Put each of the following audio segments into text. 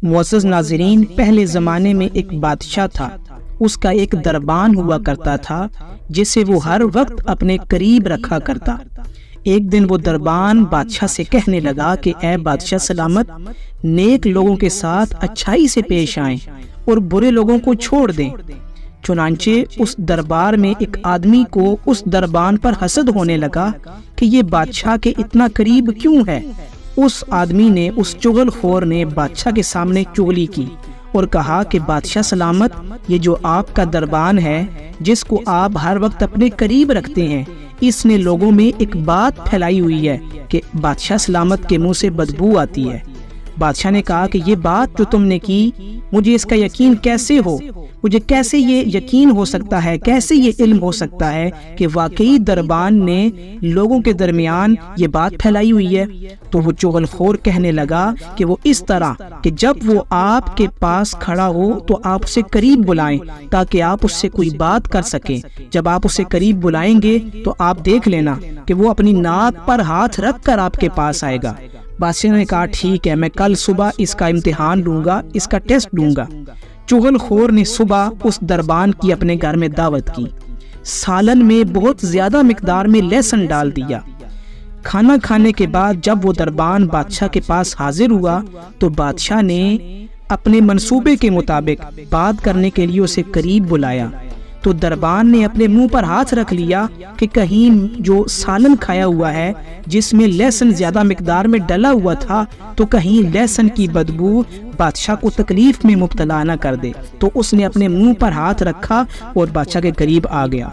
معزز ناظرین، پہلے زمانے میں ایک بادشاہ تھا۔ اس کا ایک دربان ہوا کرتا تھا جسے وہ ہر وقت اپنے قریب رکھا کرتا۔ ایک دن وہ دربان بادشاہ سے کہنے لگا کہ اے بادشاہ سلامت، نیک لوگوں کے ساتھ اچھائی سے پیش آئیں اور برے لوگوں کو چھوڑ دیں۔ چنانچہ اس دربار میں ایک آدمی کو اس دربان پر حسد ہونے لگا کہ یہ بادشاہ کے اتنا قریب کیوں ہے۔ اس آدمی نے، اس چغل خور نے بادشاہ کے سامنے چغلی کی اور کہا کہ بادشاہ سلامت، یہ جو آپ کا دربان ہے جس کو آپ ہر وقت اپنے قریب رکھتے ہیں، اس نے لوگوں میں ایک بات پھیلائی ہوئی ہے کہ بادشاہ سلامت کے منہ سے بدبو آتی ہے۔ بادشاہ نے کہا کہ یہ بات جو تم نے کی، مجھے اس کا یقین کیسے ہو؟ مجھے کیسے یہ یقین ہو سکتا ہے، کیسے یہ علم ہو سکتا ہے کہ واقعی دربان نے لوگوں کے درمیان یہ بات پھیلائی ہوئی ہے؟ تو وہ چغل خور کہنے لگا کہ وہ اس طرح کہ جب وہ آپ کے پاس کھڑا ہو تو آپ اسے قریب بلائیں تاکہ آپ اس سے کوئی بات کر سکیں۔ جب آپ اسے قریب بلائیں گے تو آپ دیکھ لینا کہ وہ اپنی ناک پر ہاتھ رکھ کر آپ کے پاس آئے گا۔ بادشاہ نے کہا ٹھیک ہے، میں کل صبح اس کا امتحان لوں گا، اس کا ٹیسٹ لوں گا۔ چغل خور نے صبح اس دربان کی اپنے گھر میں دعوت کی، سالن میں بہت زیادہ مقدار میں لہسن ڈال دیا۔ کھانا کھانے کے بعد جب وہ دربان بادشاہ کے پاس حاضر ہوا تو بادشاہ نے اپنے منصوبے کے مطابق بات کرنے کے لیے اسے قریب بلایا۔ تو دربان نے اپنے منہ پر ہاتھ رکھ لیا کہ کہیں جو سالن کھایا ہوا ہے جس میں لہسن زیادہ مقدار میں ڈلا ہوا تھا تو کہیں لہسن کی بدبو بادشاہ کو تکلیف میں مبتلا نہ کر دے۔ تو اس نے اپنے منہ پر ہاتھ رکھا اور بادشاہ کے قریب آ گیا۔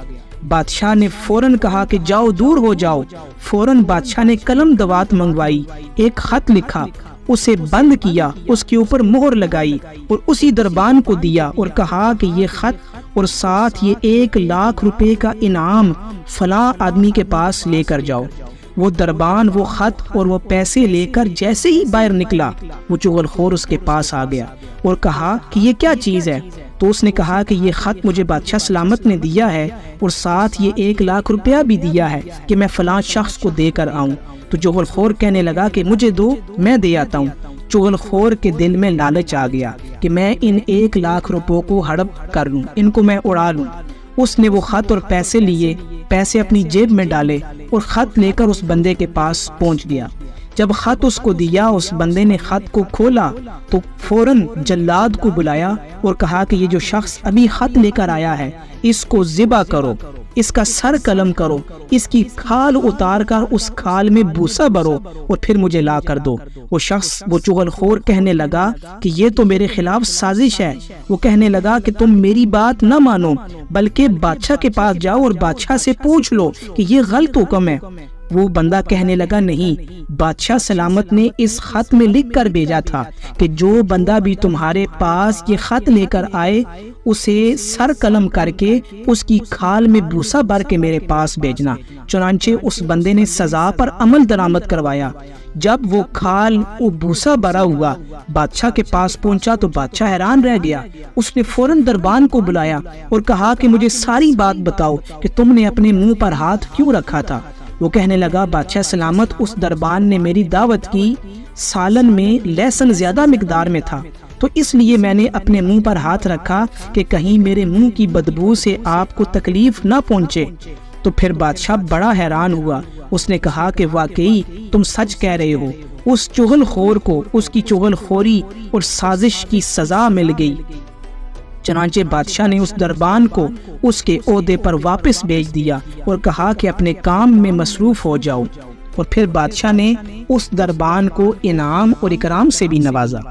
بادشاہ نے فوراً کہا کہ جاؤ، دور ہو جاؤ۔ فوراً بادشاہ نے قلم دوات منگوائی، ایک خط لکھا، اسے بند کیا، اس کے اوپر مہر لگائی اور اسی دربان کو دیا اور کہا کہ یہ خط اور ساتھ یہ 1,00,000 روپے کا انعام فلاں آدمی کے پاس لے کر جاؤ۔ وہ دربان وہ خط اور وہ پیسے لے کر جیسے ہی باہر نکلا، وہ چغل خور اس کے پاس آ گیا اور کہا کہ یہ کیا چیز ہے؟ تو اس نے کہا کہ یہ خط مجھے بادشاہ سلامت نے دیا ہے اور ساتھ یہ 1,00,000 روپیہ بھی دیا ہے کہ میں فلاں شخص کو دے کر آؤں۔ تو چغل خور کہنے لگا کہ مجھے دو، میں دے آتا ہوں۔ چغل خور کے دل میں لالچ آ گیا کہ میں ان 1,00,000 روپوں کو ہڑپ کر لوں، ان کو میں اڑا لوں۔ اس نے وہ خط اور پیسے لیے، پیسے اپنی جیب میں ڈالے اور خط لے کر اس بندے کے پاس پہنچ گیا۔ جب خط اس کو دیا، اس بندے نے خط کو کھولا تو فوراً جلاد کو بلایا اور کہا کہ یہ جو شخص ابھی خط لے کر آیا ہے اس کو ذبح کرو، اس کا سر قلم کرو، اس کی کھال اتار کر اس کھال میں بوسا بھرو اور پھر مجھے لا کر دو۔ وہ شخص، وہ چغل خور کہنے لگا کہ یہ تو میرے خلاف سازش ہے۔ وہ کہنے لگا کہ تم میری بات نہ مانو بلکہ بادشاہ کے پاس جاؤ اور بادشاہ سے پوچھ لو کہ یہ غلط حکم ہے۔ وہ بندہ کہنے لگا نہیں، بادشاہ سلامت نے اس خط میں لکھ کر بھیجا تھا کہ جو بندہ بھی تمہارے پاس یہ خط لے کر آئے اسے سر قلم کر کے اس کی کھال میں بوسا بھر کے میرے پاس بھیجنا۔ چنانچہ اس بندے نے سزا پر عمل درآمد کروایا۔ جب وہ کھال وہ بوسا بھرا ہوا بادشاہ کے پاس پہنچا تو بادشاہ حیران رہ گیا۔ اس نے فوراً دربان کو بلایا اور کہا کہ مجھے ساری بات بتاؤ کہ تم نے اپنے منہ پر ہاتھ کیوں رکھا تھا۔ وہ کہنے لگا بادشاہ سلامت، اس دربان نے میری دعوت کی، سالن میں لہسن زیادہ مقدار میں تھا تو اس لیے میں نے اپنے منہ پر ہاتھ رکھا کہ کہیں میرے منہ کی بدبو سے آپ کو تکلیف نہ پہنچے۔ تو پھر بادشاہ بڑا حیران ہوا۔ اس نے کہا کہ واقعی تم سچ کہہ رہے ہو۔ اس چغل خور کو اس کی چغل خوری اور سازش کی سزا مل گئی۔ چنانچہ بادشاہ نے اس دربان کو اس کے عہدے پر واپس بھیج دیا اور کہا کہ اپنے کام میں مصروف ہو جاؤ۔ اور پھر بادشاہ نے اس دربان کو انعام اور اکرام سے بھی نوازا۔